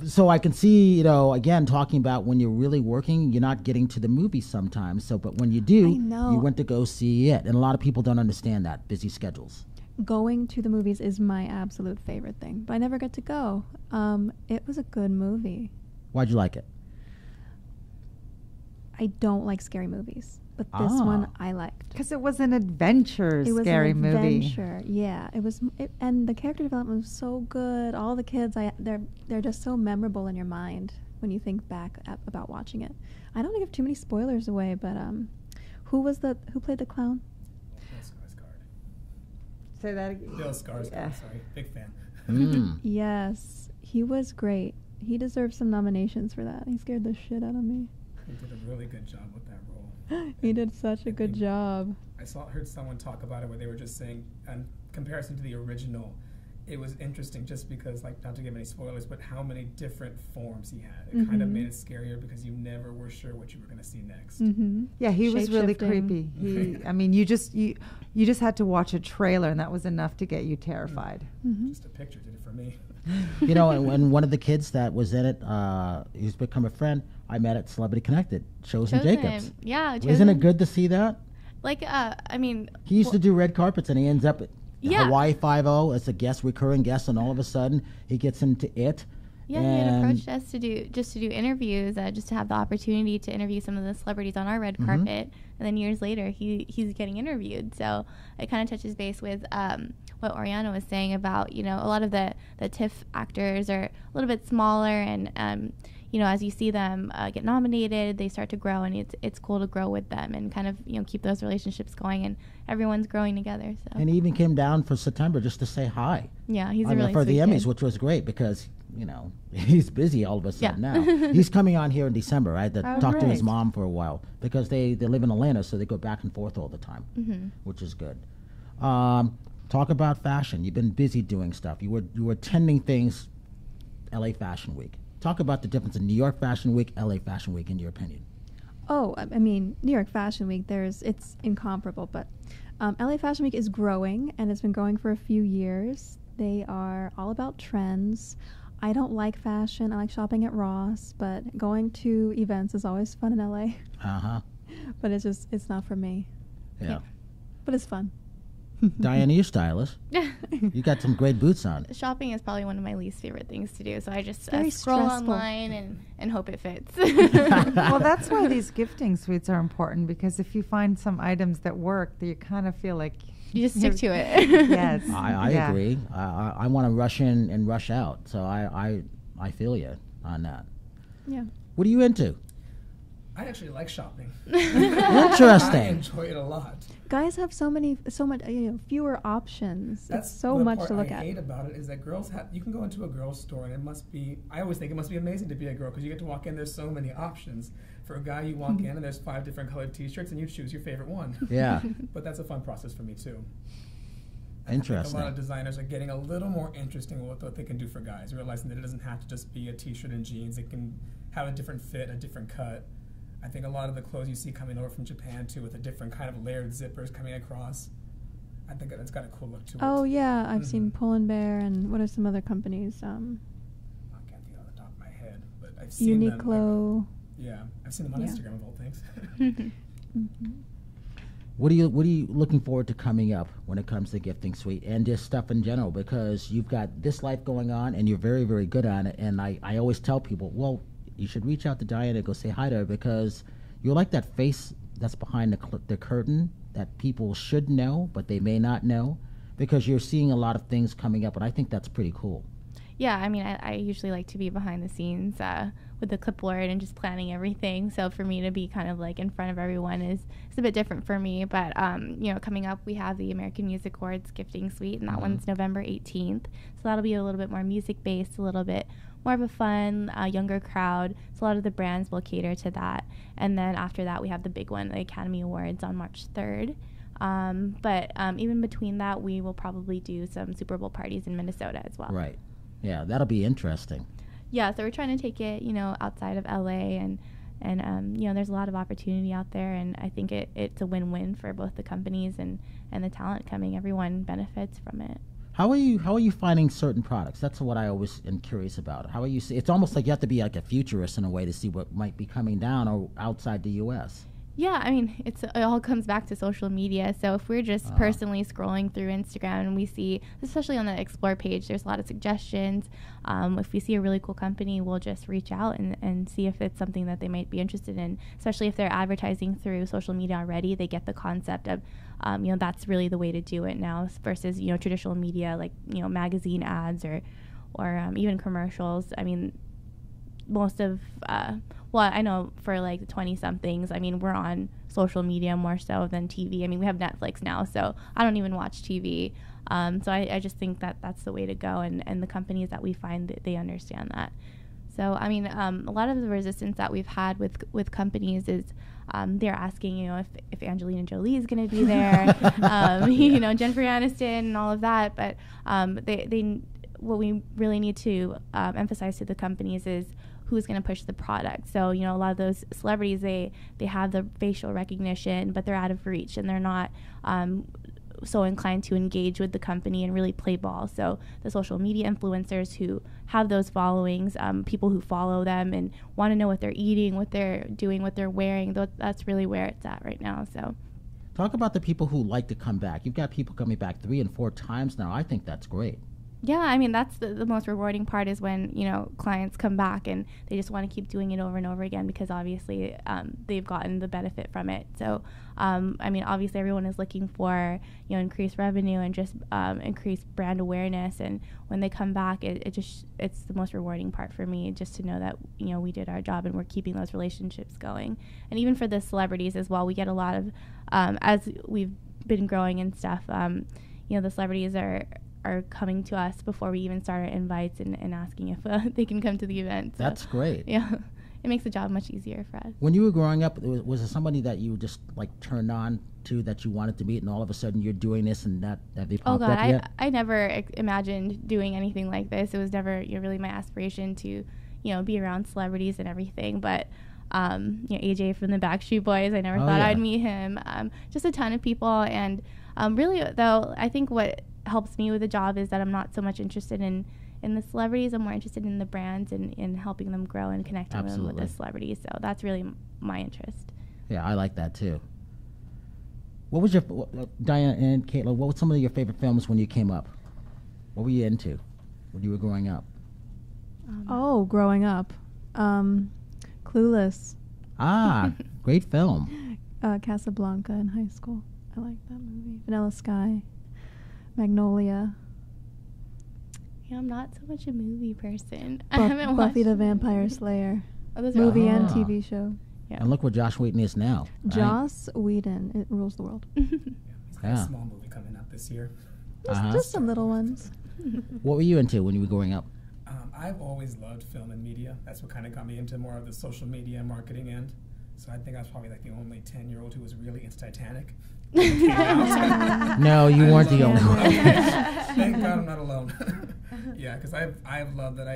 So I can see, again, talking about when you're really working, you're not getting to the movies sometimes. But when you do, you went to go see it. And a lot of people don't understand that, busy schedules. Going to the movies is my absolute favorite thing, but I never get to go. It was a good movie. Why'd you like it? I don't like scary movies, but this one I liked. Because it was an adventure scary movie. It was an adventure, yeah. And the character development was so good. All the kids, they're just so memorable in your mind when you think back about watching it. I don't want to give too many spoilers away, but who played the clown? Say that again. Bill Skarsgård, Yeah. sorry. Big fan. Yes, he was great. He deserves some nominations for that. He scared the shit out of me. He did a really good job with that role. He did such a good job. I heard someone talk about it where they were just saying, in comparison to the original, it was interesting just because, like, not to give any spoilers, but how many different forms he had. It kind of made it scarier because you never were sure what you were going to see next. Yeah, he was really Shape-shifting. creepy. I mean, you just had to watch a trailer, and that was enough to get you terrified. Just a picture did it for me. You know, and one of the kids that was in it, who's become a friend, I met at Celebrity Connected, Chosen Jacobs. Yeah, Isn't it good to see that? Like, I mean, He used to do red carpets, and he ends up at Yeah. Hawaii Five-0 as a recurring guest, and all of a sudden he gets into it. yeah, he had approached us to do interviews, just to have the opportunity to interview some of the celebrities on our red carpet, and then years later he's getting interviewed. So it kind of touches base with what Oriana was saying about, you know, a lot of the TIFF actors are a little bit smaller, and you know, as you see them get nominated, they start to grow, and it's cool to grow with them and kind of, you know, keep those relationships going, and everyone's growing together. So. And he even came down for September just to say hi. Yeah, he's I a mean, really for sweet the Emmys, kid. which was great because, you know, he's busy all of a sudden Yeah. now. He's coming on here in December. I had to Oh, talk to his great. mom for a while because they live in Atlanta, so they go back and forth all the time, which is good. Talk about fashion. You've been busy doing stuff. You were attending things, LA Fashion Week. Talk about the difference in New York Fashion Week, LA Fashion Week, in your opinion. Oh, I mean, New York Fashion Week, it's incomparable, but LA Fashion Week is growing, and it's been growing for a few years. They are all about trends. I don't like fashion. I like shopping at Ross, but going to events is always fun in LA. But it's not for me. Yeah. But it's fun. Diana, you're stylish. You got some great boots on. Shopping is probably one of my least favorite things to do, so I just Very scroll stressful. online and hope it fits. Well, that's why these gifting suites are important, because if you find some items that work, you kind of feel like You just stick to it. yes. I Yeah. agree. I want to rush in and rush out, so I feel you on that. Yeah. What are you into? I actually like shopping. Interesting. I enjoy it a lot. Guys have so much, fewer options. That's it's so the much part to look I at. hate about it is that you can go into a girl's store and it must be, I always think it must be amazing to be a girl because you get to walk in, there's so many options. For a guy, you walk in and there's 5 different colored t-shirts and you choose your favorite one. Yeah. But that's a fun process for me too. I Interesting. think a lot of designers are getting a little more interesting with what they can do for guys, realizing that it doesn't have to just be a t-shirt and jeans. It can have a different fit, a different cut. I think a lot of the clothes you see coming over from Japan too, with the different kind of layered zippers coming across, I think that's got a cool look to it. Oh yeah, I've seen Pull & Bear, and what are some other companies? I can't think off the top of my head, but I've seen them. Uniqlo. Yeah, I've seen them on Yeah. Instagram of all things. What are you looking forward to coming up when it comes to Gifting Suite and just stuff in general? Because you've got this life going on and you're very, very good at it. And I always tell people, well, you should reach out to Diana and go say hi to her because you're like that face that's behind the curtain that people should know, but they may not know because you're seeing a lot of things coming up. And I think that's pretty cool. Yeah, I mean, I usually like to be behind the scenes with the clipboard and just planning everything. So for me to be kind of like in front of everyone is a bit different for me. But, you know, coming up, we have the American Music Awards Gifting Suite, and that one's November 18th. So that'll be a little bit more music-based, a little bit more of a fun, younger crowd. So a lot of the brands will cater to that. And then after that, we have the big one, the Academy Awards on March 3rd. But even between that, we will probably do some Super Bowl parties in Minnesota as well. Right. Yeah, that'll be interesting. Yeah, so we're trying to take it, you know, outside of LA, and you know, there's a lot of opportunity out there, and I think it's a win-win for both the companies and the talent coming. Everyone benefits from it. How are you finding certain products? That's what I always am curious about. How are you? It's almost like you have to be like a futurist in a way to see what might be coming down or outside the U.S. Yeah, I mean, it all comes back to social media. So if we're just personally scrolling through Instagram and we see, especially on the Explore page, there's a lot of suggestions. If we see a really cool company, we'll just reach out and see if it's something that they might be interested in. Especially if they're advertising through social media already, they get the concept of, you know, that's really the way to do it now versus, you know, traditional media like, you know, magazine ads or even commercials. I mean, most of, well, I know for like the 20-somethings, I mean, we're on social media more so than TV. I mean, we have Netflix now, so I don't even watch TV. So I just think that that's the way to go, and the companies that we find, that they understand that. So, I mean, a lot of the resistance that we've had with companies is they're asking, if Angelina Jolie is going to be there, Jennifer Aniston and all of that. But what we really need to emphasize to the companies is who's going to push the product. So, a lot of those celebrities, they have the facial recognition, but they're out of reach, and they're not so inclined to engage with the company and really play ball. So the social media influencers who have those followings, people who follow them and want to know what they're eating, what they're doing, what they're wearing, that's really where it's at right now. So talk about the people who like to come back. You've got people coming back 3 and 4 times now. I think that's great. Yeah, I mean, that's the most rewarding part is when, clients come back and they just want to keep doing it over and over again because obviously they've gotten the benefit from it. So, obviously everyone is looking for, increased revenue and just increased brand awareness. And when they come back, it's the most rewarding part for me just to know that, we did our job and we're keeping those relationships going. And even for the celebrities as well, we get a lot of, as we've been growing and stuff, the celebrities are coming to us before we even start our invites and asking if they can come to the event. So, that's great. Yeah, it makes the job much easier for us. When you were growing up, was there somebody that you just turned on to that you wanted to meet, and all of a sudden you're doing this and that? Have they popped up yet? I never imagined doing anything like this. It was never really my aspiration to be around celebrities and everything. But AJ from the Backstreet Boys, I never thought I'd meet him. Just a ton of people, and really though, I think what helps me with the job is that I'm not so much interested in the celebrities. I'm more interested in the brands and in helping them grow and connecting them with the celebrities. So that's really my interest. Yeah, I like that too. What was your, Diana and Caitlin, what were some of your favorite films when you came up? What were you into when you were growing up? Growing up. Clueless. Ah, great film. Casablanca in high school. I like that movie. Vanilla Sky. Magnolia. Yeah, I'm not so much a movie person. I haven't watched Buffy the Vampire Slayer. Those movie and TV show. Yeah. And look where Josh Whedon is now. Right? Joss Whedon. It rules the world. He's got a small movie coming out this year. Just some little ones. What were you into when you were growing up? I've always loved film and media. That's what kind of got me into more of the social media and marketing end. So I think I was probably like the only 10-year-old who was really into Titanic. No, you weren't the only one. Thank God I'm not alone. Yeah, because I've loved that.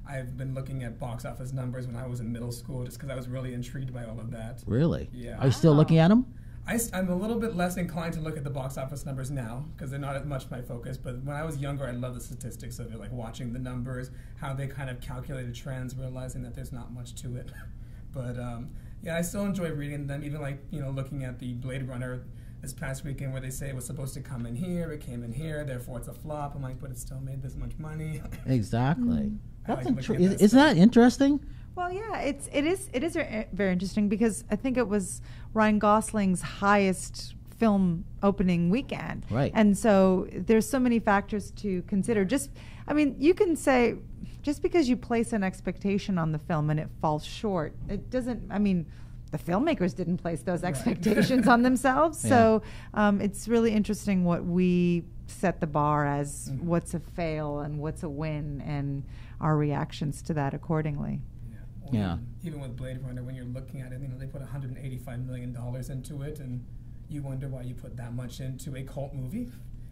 I've been looking at box office numbers when I was in middle school just because I was really intrigued by all of that. Really? Yeah. Are you still looking at them? I'm a little bit less inclined to look at the box office numbers now because they're not as much my focus. But when I was younger, I loved the statistics of it, like watching the numbers, how they kind of calculated trends, realizing that there's not much to it. But yeah, I still enjoy reading them, even looking at the Blade Runner this past weekend where they say it was supposed to come in here, it came in here, therefore it's a flop. I'm like, but it still made this much money. Exactly. Isn't Isn't that interesting? Well, yeah, it is very interesting because I think it was Ryan Gosling's highest film opening weekend. Right. And so there's so many factors to consider. You can say just because you place an expectation on the film and it falls short, it doesn't, the filmmakers didn't place those expectations on themselves. Yeah. So it's really interesting what we set the bar as what's a fail and what's a win and our reactions to that accordingly. Yeah. Even with Blade Runner, when you're looking at it, they put $185 million into it, and you wonder why you put that much into a cult movie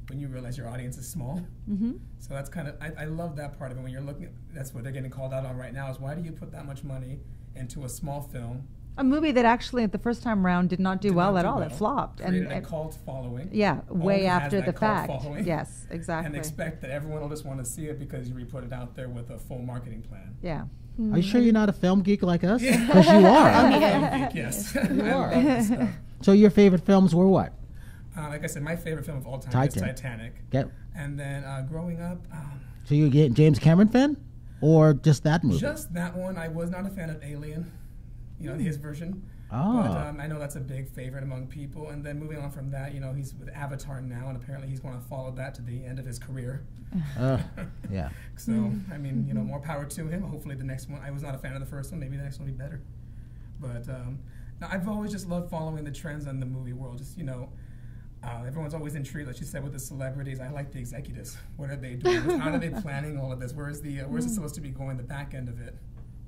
when you realize your audience is small. Mm-hmm. So that's kind of, I love that part of it. When you're looking, that's what they're getting called out on right now, is why do you put that much money into a small film? A movie that actually at the first time around did not do well at all. It flopped. Created a cult following. Yeah, way Only has after that the cult fact. following. Yes, exactly. And expect that everyone will just want to see it because you put it out there with a full marketing plan. Yeah. Are you sure you're not a film geek like us? Because you are. I'm a film geek, yes. You I are. love this stuff. So your favorite films were what? Like I said, my favorite film of all time is Titanic. Yep. And then growing up... So you a James Cameron fan? Or just that movie? Just that one. I was not a fan of Alien, his version. Oh. But I know that's a big favorite among people. And then moving on from that, he's with Avatar now, and apparently he's going to follow that to the end of his career. Yeah. So, more power to him. Hopefully the next one, I was not a fan of the first one, maybe the next one will be better. But no, I've always just loved following the trends in the movie world. Just, everyone's always intrigued, like you said, with the celebrities. I like the executives. What are they doing? How are they planning all of this? Where's it supposed to be going, the back end of it?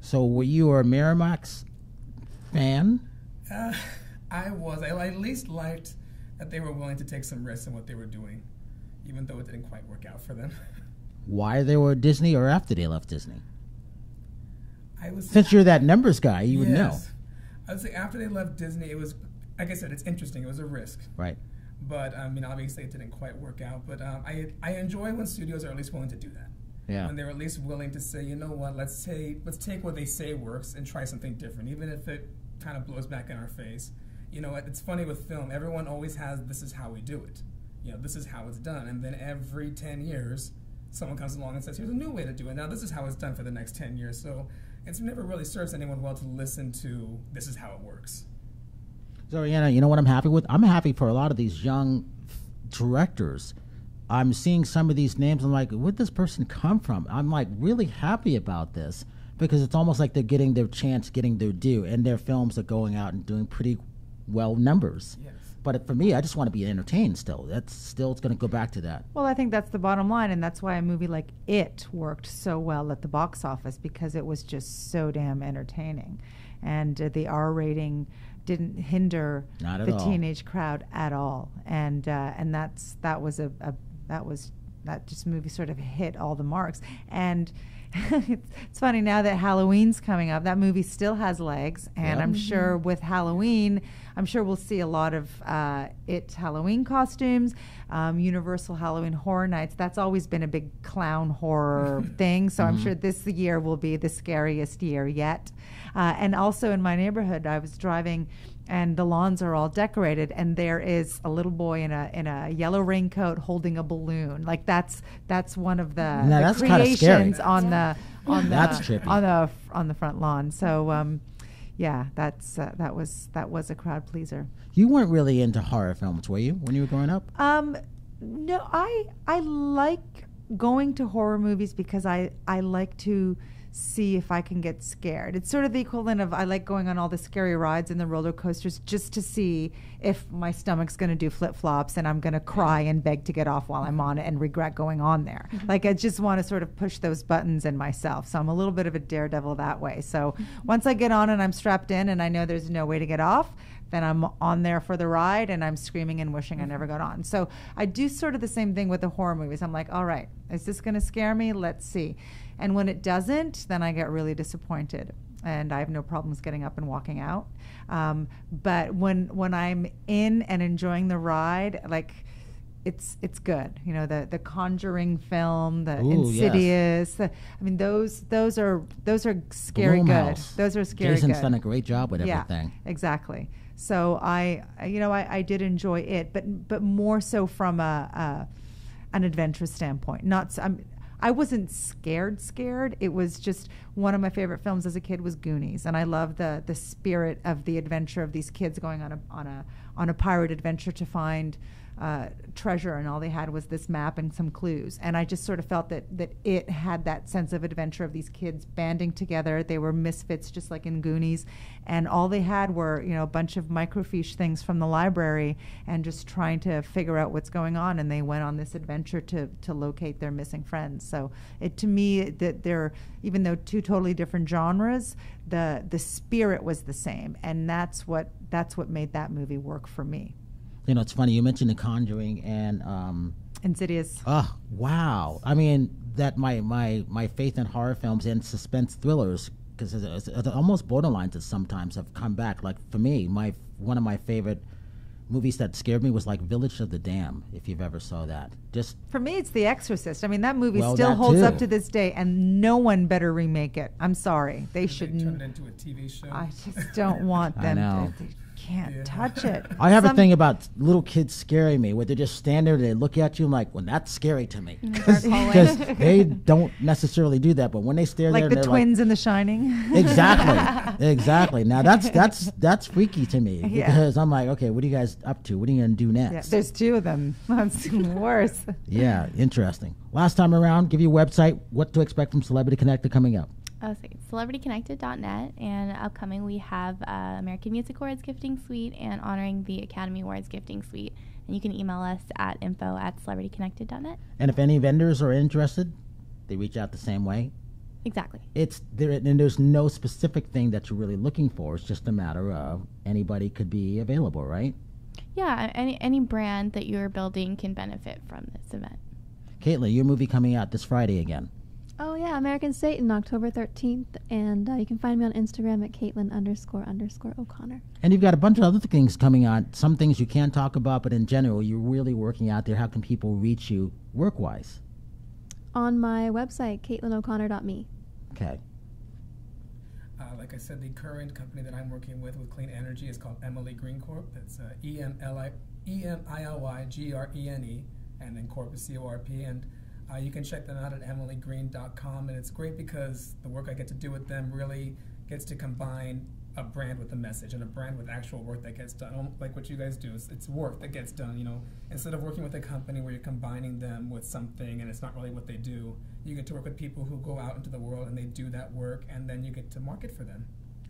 So were you a Miramax fan? I at least liked that they were willing to take some risks in what they were doing, even though it didn't quite work out for them. Why they were Disney or after they left Disney? Since Since you're that numbers guy, you would know. I would say after they left Disney, it was, like I said, it's interesting. It was a risk. Right. But, obviously it didn't quite work out. But I enjoy when studios are at least willing to do that. Yeah. When they're at least willing to say, you know what, let's take what they say works and try something different, even if it kind of blows back in our face. You know, it's funny with film. Everyone always has, this is how we do it. You know, this is how it's done. And then every 10 years, someone comes along and says, here's a new way to do it. Now this is how it's done for the next 10 years. So it's never really serves anyone well to listen to, this is how it works. So, you know what I'm happy with? I'm happy for a lot of these young directors. I'm seeing some of these names. I'm like, where'd this person come from? I'm like really happy about this because it's almost like they're getting their chance, getting their due, and their films are going out and doing pretty well numbers. Yes. But for me, I just want to be entertained still. It's going to go back to that. Well, I think that's the bottom line, and that's why a movie like It worked so well at the box office, because it was just so damn entertaining. And the R rating didn't hinder the teenage crowd at all. And that movie sort of hit all the marks. And it's funny now that Halloween's coming up, that movie still has legs, and I'm sure with Halloween, I'm sure we'll see a lot of It Halloween costumes, Universal Halloween Horror Nights. That's always been a big clown horror thing, so I'm sure this year will be the scariest year yet. And also in my neighborhood, I was driving, and the lawns are all decorated, and there is a little boy in a yellow raincoat holding a balloon. Like that's one of the creations on the front lawn. So that was a crowd pleaser. You weren't really into horror films, were you, when you were growing up? No, I like going to horror movies because I like to see if I can get scared. It's sort of the equivalent of, I like going on all the scary rides and the roller coasters just to see if my stomach's going to do flip-flops and I'm going to cry and beg to get off while I'm on it and regret going on there. Like, I just want to sort of push those buttons in myself. So I'm a little bit of a daredevil that way. So once I get on and I'm strapped in and I know there's no way to get off, then I'm on there for the ride and I'm screaming and wishing I never got on. So I do sort of the same thing with the horror movies. I'm like, all right, is this going to scare me? Let's see. And when it doesn't, then I get really disappointed, and I have no problems getting up and walking out. But when I'm in and enjoying the ride, like, it's good. You know, the Conjuring film, the Insidious. Yes. I mean, those are scary good. Those are scary Jason's good. done a great job with everything. Yeah, exactly. So I did enjoy it, but more so from an adventure standpoint. I wasn't scared. It was just one of my favorite films as a kid was Goonies, and I love the spirit of the adventure of these kids going on a pirate adventure to find treasure, and all they had was this map and some clues. And I just sort of felt that it had that sense of adventure of these kids banding together. They were misfits, just like in Goonies, and all they had were, you know, a bunch of microfiche things from the library and just trying to figure out what's going on. And they went on this adventure to locate their missing friends. So to me, that they're, even though two totally different genres, the spirit was the same, and that's what made that movie work for me. You know, it's funny, you mentioned The Conjuring and Insidious. Oh, wow. I mean, that my faith in horror films and suspense thrillers, because it's almost borderline to sometimes have come back. Like, for me, one of my favorite movies that scared me was like Village of the Damned, if you've ever saw that. Just for me, it's The Exorcist. I mean, that movie still holds up to this day, and no one better remake it. I'm sorry. They shouldn't turn it into a TV show. I just don't want them I know. to. Can't touch it. I have a thing about little kids scaring me, where they just stand there and they look at you. I'm like, well, that's scary to me, because they don't necessarily do that. But when they stare, like there, the twins in The Shining. Exactly. Now that's freaky to me, because I'm like, okay, what are you guys up to? What are you gonna do next? Yeah, there's two of them. That's worse. Yeah, interesting. Last time around, give you a website. What to expect from Celebrity Connected coming up? CelebrityConnected.net, and upcoming we have American Music Awards Gifting Suite and honoring the Academy Awards Gifting Suite. And you can email us at info@celebrityconnected.net. And if any vendors are interested, they reach out the same way. Exactly. It's there, and there's no specific thing that you're really looking for. It's just a matter of anybody could be available, right? Yeah, any brand that you're building can benefit from this event. Caitlin, your movie coming out this Friday again. Oh yeah, American Satan, October 13th, and you can find me on Instagram at Caitlin__O'Connor. And you've got a bunch of other things coming on. Some things you can't talk about, but in general, you're really working out there. How can people reach you work-wise? On my website, CaitlinO'Connor.me. Okay. Like I said, the current company that I'm working with clean energy is called Emily Green Corp. That's EMILYGRENE, and then Corp is CORP. And you can check them out at emilygreen.com. And it's great because the work I get to do with them really gets to combine a brand with a message and a brand with actual work that gets done. Like what you guys do, it's work that gets done. You know, instead of working with a company where you're combining them with something and it's not really what they do, you get to work with people who go out into the world and they do that work, and then you get to market for them.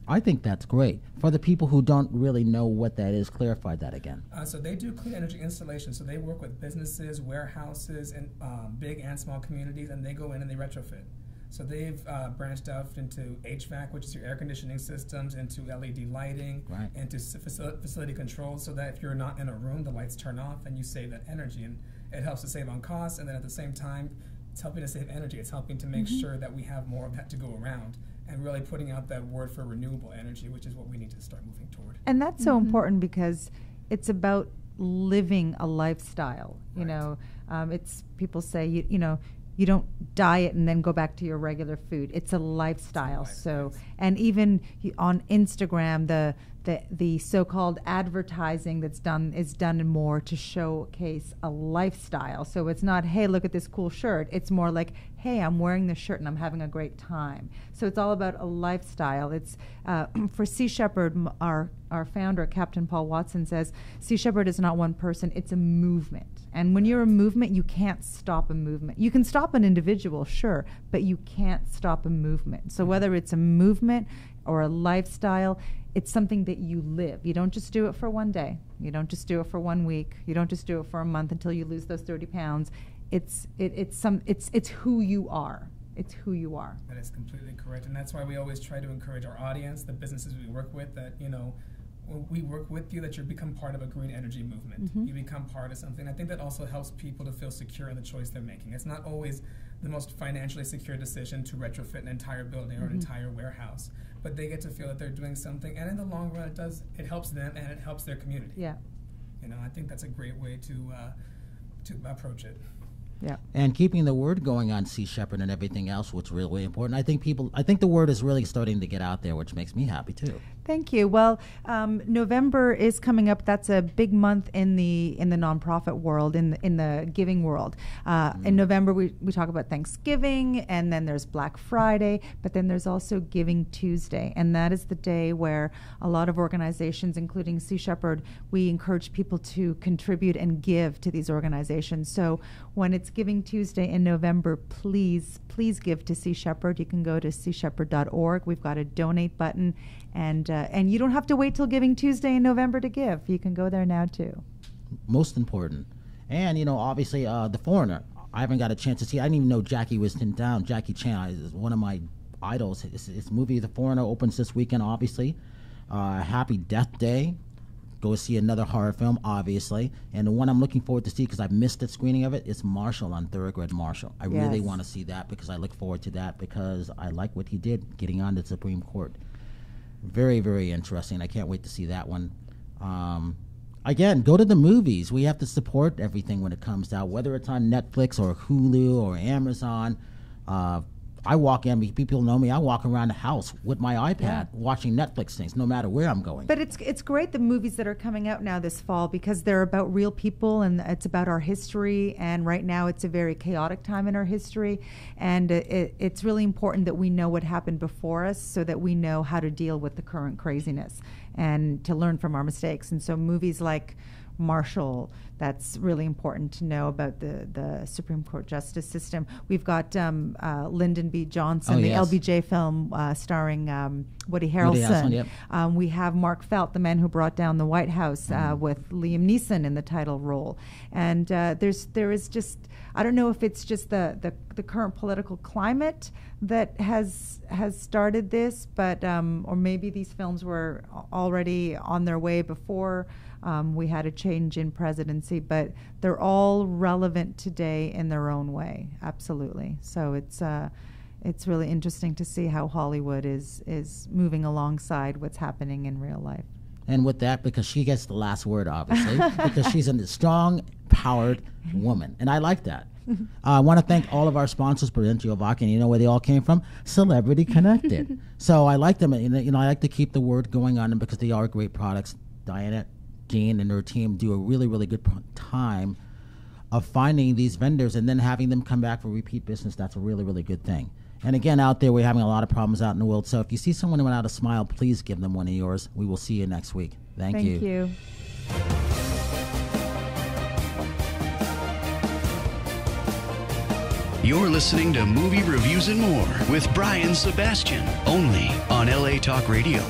I think that's great. For the people who don't really know what that is, clarify that again. So they do clean energy installation. So they work with businesses, warehouses, and big and small communities, and they go in and they retrofit. So they've branched out into HVAC, which is your air conditioning systems, into LED lighting, right, into facility controls, so that if you're not in a room, the lights turn off and you save that energy. And it helps to save on costs, and then at the same time, it's helping to save energy. It's helping to make sure that we have more of that to go around, and really putting out that word for renewable energy, which is what we need to start moving toward. And that's so important because it's about living a lifestyle. You Right. know, it's people say you know you don't diet and then go back to your regular food. It's a lifestyle. So, and even on Instagram, the so-called advertising that's done is done more to showcase a lifestyle. So it's not, hey, look at this cool shirt. It's more like, hey, I'm wearing this shirt and I'm having a great time. So it's all about a lifestyle. It's for Sea Shepherd, our founder, Captain Paul Watson, says Sea Shepherd is not one person, it's a movement. And when you're a movement, you can't stop a movement. You can stop an individual, sure, but you can't stop a movement. So whether it's a movement or a lifestyle, it's something that you live. You don't just do it for one day. You don't just do it for 1 week. You don't just do it for a month until you lose those 30 pounds. It's who you are. It's who you are. That is completely correct. And that's why we always try to encourage our audience, the businesses we work with, that, you know, when we work with you, that you become part of a green energy movement. You become part of something. I think that also helps people to feel secure in the choice they're making. It's not always the most financially secure decision to retrofit an entire building or an entire warehouse, but they get to feel that they're doing something, and in the long run, it helps them and it helps their community. Yeah. You know, I think that's a great way to approach it. Yeah. And keeping the word going on Sea Shepherd and everything else, which is really important. I think the word is really starting to get out there, which makes me happy too. Thank you. Well, November is coming up. That's a big month in the nonprofit world, in the giving world. In November, we talk about Thanksgiving, and then there's Black Friday, but then there's also Giving Tuesday, and that is the day where a lot of organizations, including Sea Shepherd, we encourage people to contribute and give to these organizations. So when it's Giving Tuesday in November, please give to Sea Shepherd. You can go to seashepherd.org. We've got a donate button. And you don't have to wait till Giving Tuesday in November to give. You can go there now too. Most important. And, you know, obviously, The Foreigner. I haven't got a chance to see. I didn't even know Jackie was in town. Jackie Chan is one of my idols. His movie, The Foreigner, opens this weekend, obviously. Happy Death Day. Go see another horror film, obviously. And the one I'm looking forward to see, because I missed the screening of it, is Marshall on Thoroughbred Marshall. I really want to see that, because I look forward to that, because I like what he did getting on the Supreme Court. Very, very interesting. I can't wait to see that one. Again, go to the movies. We have to support everything when it comes out, whether it's on Netflix or Hulu or Amazon. I walk in, people know me, I walk around the house with my iPad watching Netflix things, no matter where I'm going. But it's great, the movies that are coming out now this fall, because they're about real people and it's about our history. And right now it's a very chaotic time in our history. And it's really important that we know what happened before us so that we know how to deal with the current craziness and to learn from our mistakes. And so movies like Marshall. That's really important to know about the Supreme Court justice system. We've got Lyndon B. Johnson, the LBJ film starring Woody Harrelson. Yep. We have Mark Felt, the man who brought down the White House, with Liam Neeson in the title role. And there is just, I don't know if it's just the current political climate that has started this, but or maybe these films were already on their way before we had a change in presidency, but they're all relevant today in their own way. Absolutely. So it's really interesting to see how Hollywood is moving alongside what's happening in real life. And with that, because she gets the last word, obviously, because she's a strong, powered woman, and I like that. I want to thank all of our sponsors, Prudential Vaca, and you know where they all came from? Celebrity Connected. So I like them. I like to keep the word going on them because they are great products. Diana, Jean, and her team do a really, really good time of finding these vendors and then having them come back for repeat business. That's a really, really good thing. And again, out there, we're having a lot of problems out in the world. So if you see someone without a smile, please give them one of yours. We will see you next week. Thank you. Thank you. You're listening to Movie Reviews and More with Brian Sebastian, only on LA Talk Radio.